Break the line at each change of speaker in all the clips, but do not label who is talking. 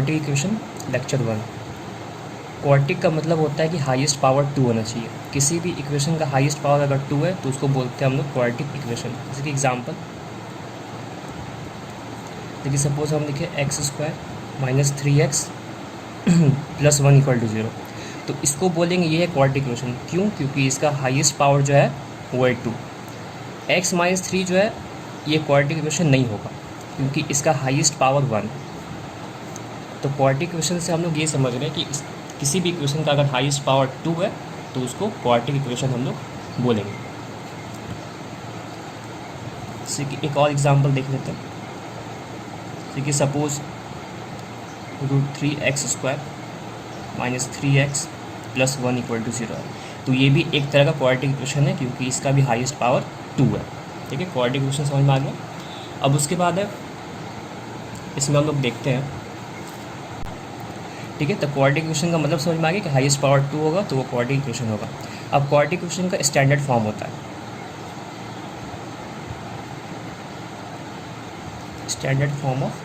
Quadratic equation lecture 1। Quadratic का मतलब होता है कि हाईएस्ट पावर 2 होना चाहिए। किसी भी इक्वेशन का हाईएस्ट पावर अगर 2 है तो उसको बोलते हैं हम लोग क्वाड्रेटिक इक्वेशन। जैसे कि एग्जांपल देखिए, सपोज हम लिखे x² minus 3x plus 1 equal to 0, तो इसको बोलेंगे ये है क्वाड्रेटिक इक्वेशन। क्यों? क्योंकि इसका हाईएस्ट पावर जो है वो है 2। x माइनस 3 जो है ये क्वाड्रेटिक इक्वेशन नहीं होगा क्योंकि इसका हाईएस्ट पावर 1। तो क्वाड्रेटिक इक्वेशन से हम लोग ये समझ रहे हैं कि किसी भी इक्वेशन का अगर हाईएस्ट पावर 2 है तो उसको क्वाड्रेटिक इक्वेशन हम लोग बोलेंगे। जैसे कि एक और एग्जांपल देख लेते हैं। जैसे कि suppose √3x² minus 3x plus 1 equal to 0 है, तो ये भी एक तरह का क्वाड्रेटिक इक्वेशन है क्योंकि इसका भी हाईएस्ट पावर 2 है। ठीक है, क्वाड्रेटिक इक्वेशन समझ में आ गया। अब उसके बाद है इसमें हम लोग देखते हैं। ठीक है, तो क्वाड्रेटिक इक्वेशन का मतलब समझ में आ गया कि हाईएस्ट पावर 2 होगा तो वो क्वाड्रेटिक इक्वेशन होगा। अब क्वाड्रेटिक इक्वेशन का स्टैंडर्ड फॉर्म होता है, standard form of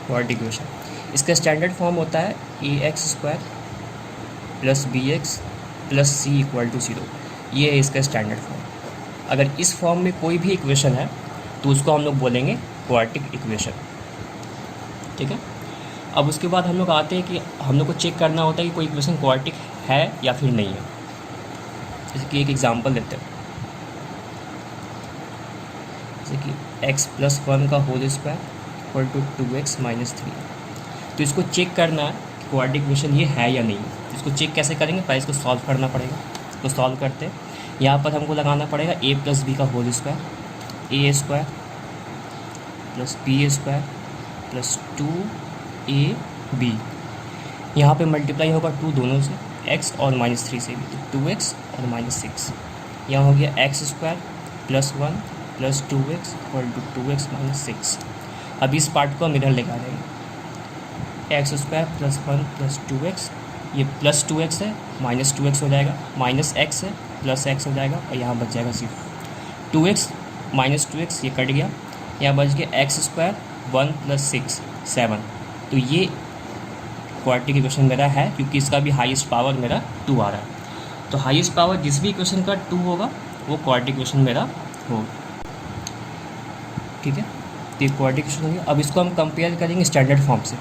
quadratic equation. इसका स्टैंडर्ड फॉर्म होता है ax² plus bx plus c equal to 0। ये है इसका स्टैंडर्ड फॉर्म। अगर इस फॉर्म में कोई भी इक्वेशन है तो उसको हम लोग बोलेंगे क्वाड्रेटिक इक्वेशन। ठीक है, अब उसके बाद हम लोग आते हैं कि हम लोग को चेक करना होता है कि कोई इक्वेशन क्वाड्रेटिक है या फिर नहीं है। जैसे कि एक एग्जांपल देते हैं। जैसे कि x प्लस 1 का whole square equal to 2x minus 3। तो इसको चेक करना है कि क्वाड्रेटिक इक्वेशन ये है या नहीं। इसको चेक कैसे करेंगे? पहले इसको सॉल्व करना पड़ेगा। इसको सॉल्व करते हैं, यहाँ पर हमको लगाना पड़ेगा a प्लस b का whole square, a² plus b² plus 2ab। यहाँ पे मल्टीप्लाई होगा 2 दोनों से, x और माइनस 3 से भी, तो 2x और माइनस 6। यहाँ हो गया x² plus 1 plus 2x equal to 2x minus 6। अब इस पार्ट को हम इधर लेकर आ जाएंगे। x² प्लस 1 प्लस 2x, ये प्लस 2x है, माइनस 2x हो जाएगा, माइनस x है, प्लस x हो जाएगा और यहाँ बच जाएगा 0। 2x माइनस 2x ये कट गया, यहाँ बच गया x² 1 प्लस 6 7। तो ये क्वाड्रेटिक इक्वेशन मेरा है क्योंकि इसका भी हाईएस्ट पावर मेरा 2 आ रहा है। तो हाईएस्ट पावर जिस भी इक्वेशन का 2 होगा वो क्वाड्रेटिक इक्वेशन मेरा होगा। ठीक है, तो ये क्वाड्रेटिक इक्वेशन हो गया। अब इसको हम कंपेयर करेंगे स्टैंडर्ड फॉर्म से।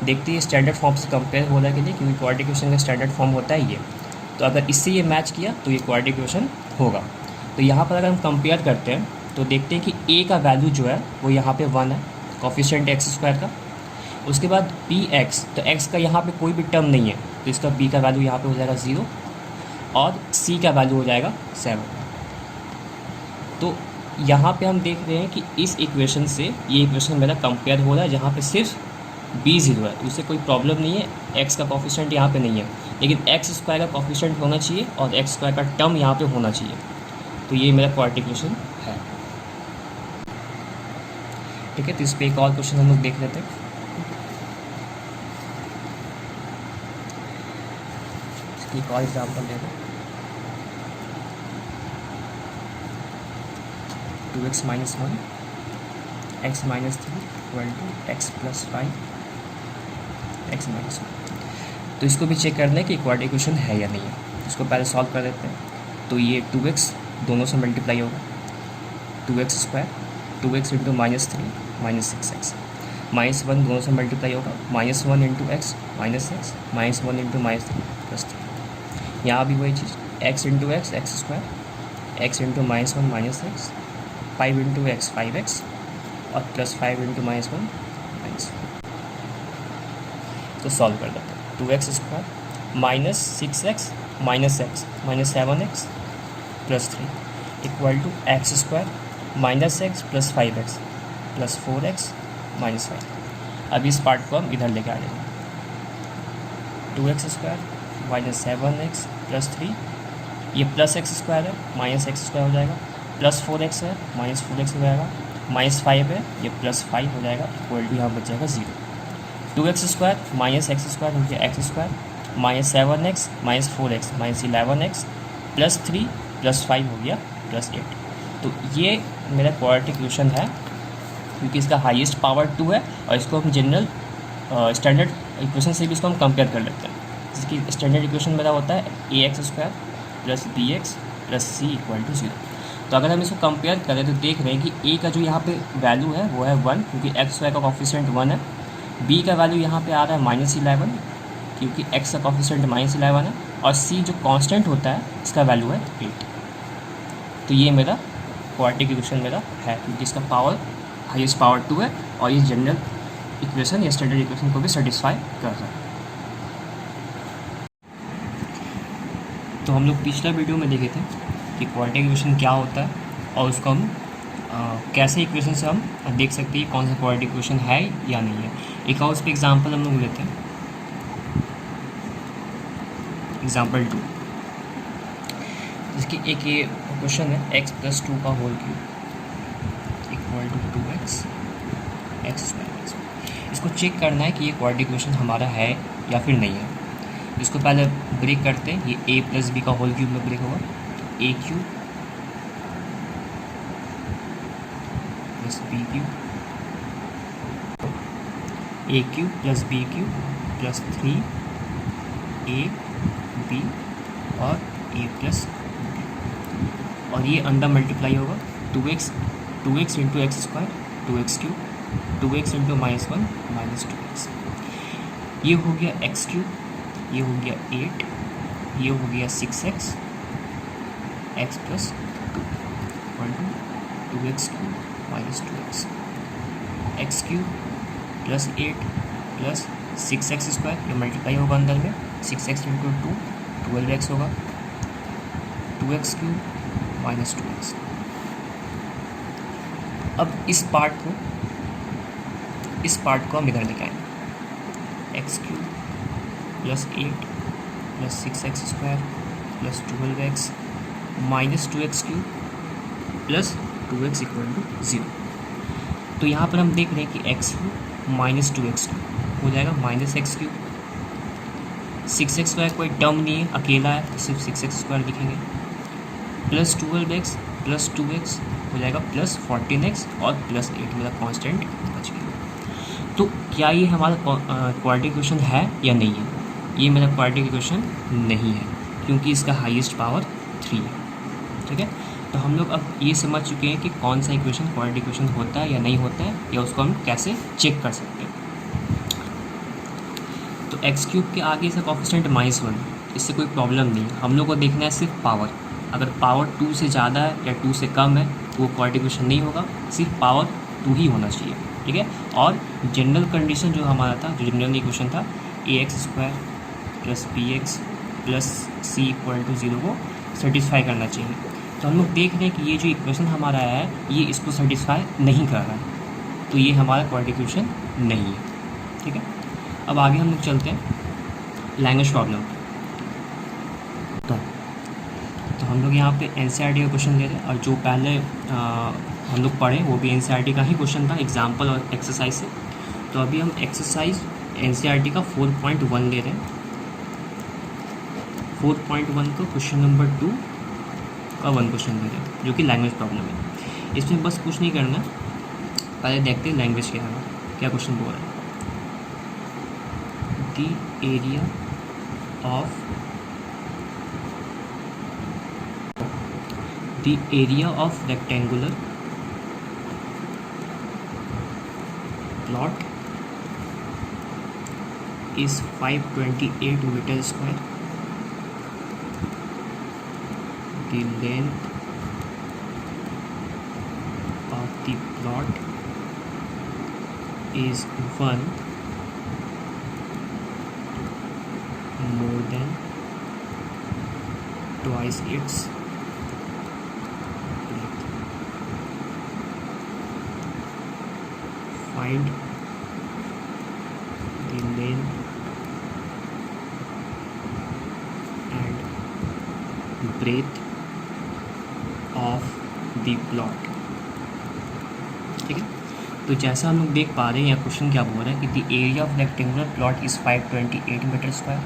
देखते हैं स्टैंडर्ड फॉर्म से कंपेयर हो रहा है कि नहीं, क्योंकि क्वाड्रेटिक इक्वेशन का स्टैंडर्ड फॉर्म होता है ये। तो अगर इससे ये मैच किया तो ये क्वाड्रेटिक इक्वेशन होगा। तो यहाँ पर अगर हम कंपेयर करते हैं तो देखते हैं कि a का वैल्यू जो है वो यहाँ पे 1 है, कोफिशिएंट x² का। उसके बाद bx, तो x का यहाँ पे कोई भी टर्म नहीं है तो इसका b का वैल्यू यहाँ पे हो जाएगा 0 और c का वैल्यू हो जाएगा 7। तो यहाँ पे हम देख रहे हैं कि इस इक्वेशन से ये इक्वेशन मेरा कंपेयर हो रहा है जहाँ पे सिर्फ b 0 है, उससे कोई प्रॉब्लम नहीं है। x का कोफिशिएंट यहाँ पे नहीं है, लेकिन x² का कोफिशिएंट होना चाहिए और x² का टर्म यहाँ पे होना चाहिए। तो ये मेरा क्वाड्रेटिक इक्वेशन है। ठीक है, तो इस पर एक और क्वेश्चन हम लोग देख लेते हैं। एक और एग्जाम्पल ले लें। 2x minus 1 x minus 3 equal to x plus 5 x minus 1। तो इसको भी चेक करना है कि क्वाड्रेटिक इक्वेशन है या नहीं है। इसको पहले सॉल्व कर देते हैं। तो ये 2x दोनों से मल्टीप्लाई होगा, 2x² 2x into minus 3 minus 6x, minus 1 दोनों से मल्टीप्लाई होगा, minus 1 into x minus x, minus 1 into minus 3 plus 3। यहाँ भी वही चीज़, x into x x², x into minus 1 minus x, 5 into x 5x और प्लस 5 इंटू माइनस 1 माइनस 1। तो solve कर देते हैं। 2x² minus 6x minus x minus 7x plus 3 equal to x² minus x plus 5x plus 4x minus 5। अब इस part को हम इधर लेके आ जाएंगे। 2x² माइनस 7x प्लस 3, ये प्लस x² है, माइनस x² हो जाएगा, प्लस 4x है, माइनस 4x हो जाएगा, माइनस 5 है, ये प्लस 5 हो जाएगा, इक्वल टू यहाँ बच जाएगा 0। 2x² माइनस x² हो गया x² minus 7x minus 4x minus 11x plus 3 plus 5 हो गया प्लस 8। तो ये मेरा क्वाड्रेटिक इक्वेशन है, क्योंकि इसका हाईएस्ट पावर 2 है और इसको हम जनरल स्टैंडर्ड इक्वेशन से भी इसको हम कंपेयर कर लेते हैं। जिसकी स्टैंडर्ड इक्वेशन मेरा होता है ax² + bx + c = 0। तो अगर हम इसको कंपेयर करें तो देख रहे हैं कि a का जो यहाँ पे वैल्यू है वो है 1, क्योंकि x y का कॉफिशिएंट 1 है। b का वैल्यू यहाँ पे आ रहा है -11, क्योंकि x का कॉफिशिएंट -11 है। और c जो कांस्टेंट होता है इसका वैल्यू है 8। तो ये मेरा क्वाड्रेटिक इक्वेशन मेरा है, क्योंकि इसका पावर हाईएस्ट पावर 2 है और ये जनरल इक्वेशन या स्टैंडर्ड इक्वेशन को भी सेटिस्फाई कर रहा है। तो हम लोग पिछला वीडियो में देखे थे कि क्वाड्रेटिक इक्वेशन क्या होता है और उसको हम कैसे इक्वेशन से हम देख सकते हैं कौन सा क्वाड्रेटिक इक्वेशन है या नहीं है। एक और उस पर एग्जाम्पल हम लोग लेते हैं, एग्जाम्पल 2, जिसकी एक ये क्वेश्चन है x + 2 का होल क्यूब = 2x x²। इसको चेक करना है कि ये क्वाड्रेटिक इक्वेशन हमारा है या फिर नहीं है। इसको पहले ब्रेक करते हैं, ये a + b का होल क्यूब में ब्रेक होगा, a³ + b³ a³ + b³ + 3ab और a + b, और ये अंदर मल्टीप्लाई होगा 2x × x² 2x³, 2x × -1 -2x। ये हो गया x³, ये हो गया 8, ये हो गया 6x x + 2 = 2x³ -2x। x³ + 8 + 6x², ये मल्टीप्लाई होगा अंदर में, 6x × 2 12x होगा, 2x³ -2x। अब इस पार्ट को हम इधर लेके आएंगे, x³ + 8 + 6x² + 12x -2x³ + 2x = 0। तो यहाँ पर हम देख रहे हैं कि x³ - 2x³ हो जाएगा -x³। 6x² कोई टर्म नहीं है, अकेला है, तो सिर्फ 6x² लिखेंगे, + 12x + 2x हो जाएगा +14x और +8 मेरा कांस्टेंट बच गया। तो क्या ये हमारा क्वाड्रेटिक इक्वेशन है या नहीं है? ये मेरा क्वाड्रेटिक इक्वेशन नहीं है, क्योंकि इसका हाईएस्ट पावर 3 है। ठीक है, तो हम लोग अब ये समझ चुके हैं कि कौन सा इक्वेशन क्वाड्रेटिक इक्वेशन होता है या नहीं होता है, या उसको हम कैसे चेक कर सकते हैं। तो x³ के आगे इसका कॉफिशिएंट -1, इससे कोई प्रॉब्लम नहीं है। हम लोग को देखना है सिर्फ पावर। अगर पावर 2 से ज़्यादा है या 2 से कम है वो क्वाड्रेटिक इक्वेशन नहीं होगा, सिर्फ पावर 2 ही होना चाहिए। ठीक है, और जनरल कंडीशन जो हमारा था, जो जनरल इक्वेशन था, ax² + bx + c = 0 को सेटिस्फाई करना चाहिए। तो हम लोग देख रहे हैं कि ये जो इक्वेशन हमारा है ये इसको सेटिस्फाई नहीं कर रहा है, तो ये हमारा क्वाड्रेटिक इक्वेशन नहीं है। ठीक है, अब आगे हम लोग चलते हैं लैंग्वेज प्रॉब्लम। तो हम लोग यहाँ पे एनसीईआरटी का क्वेश्चन ले रहे हैं, और जो पहले हम लोग पढ़े वो भी एनसीईआरटी का ही क्वेश्चन था, एग्जाम्पल और एक्सरसाइज से। तो अभी हम एक्सरसाइज एनसीईआरटी का 4.1 ले रहे हैं। 4.1 का क्वेश्चन नंबर 2 का 1 क्वेश्चन ले रहे हैं, जो कि लैंग्वेज प्रॉब्लम है। इसमें बस कुछ नहीं करना, पहले देखते हैं लैंग्वेज क्या है, क्या क्वेश्चन बोल रहा है। The area of rectangular plot is 528 meter square. The length of the plot is 1 more than twice its breadth. Find the length and breadth of the plot. ठीक है, तो जैसा हम लोग देख पा रहे हैं यहाँ क्वेश्चन क्या बोल रहा है कि the area of rectangular plot is 528 metre square,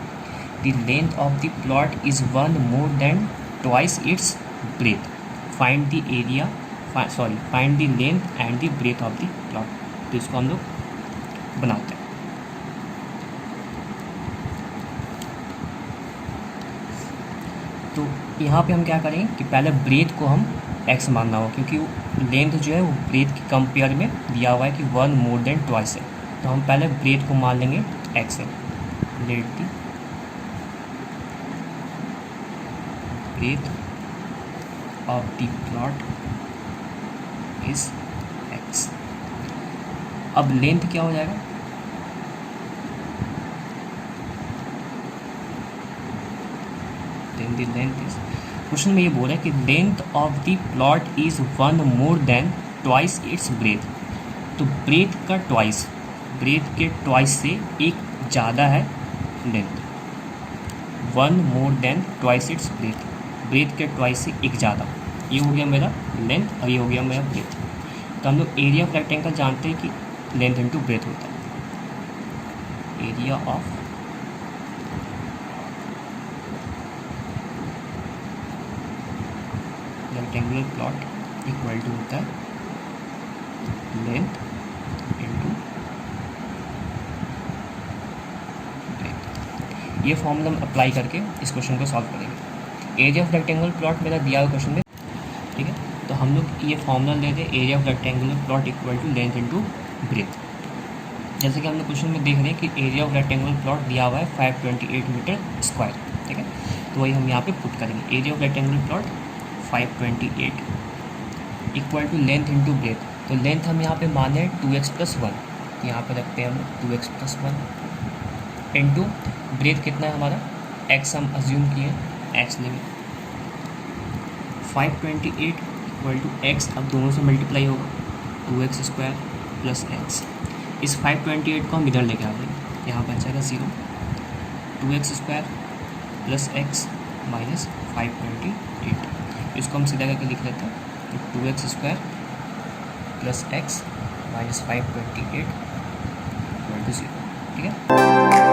the length of the plot is 1 more than twice its breadth, find the area find the length and the breadth of the plot. तो इसको हम लोग बनाते हैं। तो यहाँ पे हम क्या करेंगे कि पहले ब्रेथ को हम x मानना होगा, क्योंकि लेंथ जो है वो ब्रेथ के कंपेयर में दिया हुआ है कि 1 मोर देन ट्वाइस है। तो हम पहले ब्रेथ को मान लेंगे x है। Let the breadth of the plot is x। अब लेंथ क्या हो जाएगा, then the length is, question में ये बोल रहा है कि length of the plot is 1 more than twice its breadth. तो ब्रेथ का ट्वाइस, ब्रेथ के ट्वाइस से एक ज़्यादा है लेंथ। 1 more than twice its breadth, breadth के ट्वाइस से एक ज़्यादा। ये हो गया मेरा लेंथ और ये हो गया मेरा ब्रेथ। तो हम लोग एरिया ऑफ रेक्टेंगल जानते हैं कि लेंथ इंटू ब्रेथ होता है। Area of rectangular plot equal to होता है लेंथ इंटू ब्रेथ। ये फॉर्मूला हम अप्लाई करके इस क्वेश्चन को सॉल्व करेंगे। एरिया ऑफ रेक्टेंगुलर प्लॉट मेरा दिया हुआ क्वेश्चन में, ठीक है। तो हम लोग ये फॉर्मूला लेते हैं, area of rectangular plot equal to length into breadth. जैसे कि हम लोग क्वेश्चन में देख रहे हैं कि एरिया ऑफ रेक्टेंगुलर प्लॉट दिया हुआ है 528 मीटर स्क्वायर, ठीक है। तो वही हम यहाँ पे पुट करेंगे। Area of rectangular plot 528 equal to length into breadth. तो लेंथ हम यहाँ पे माने 2x + 1, तो यहाँ पे रखते हैं हम 2x + 1 इंटू ब्रेथ कितना है हमारा x, हम अज्यूम किए x लेंगे। 528 इक्वल टू x, अब दोनों से मल्टीप्लाई होगा 2x² + x। इस 528 को हम इधर लेके आ जाएंगे, यहाँ बच जाएगा 0। 2x² + x माइनस 528, इसको हम सीधा करके लिख लेते हैं। तो 2x² + x माइनस 528 = 0, ठीक है।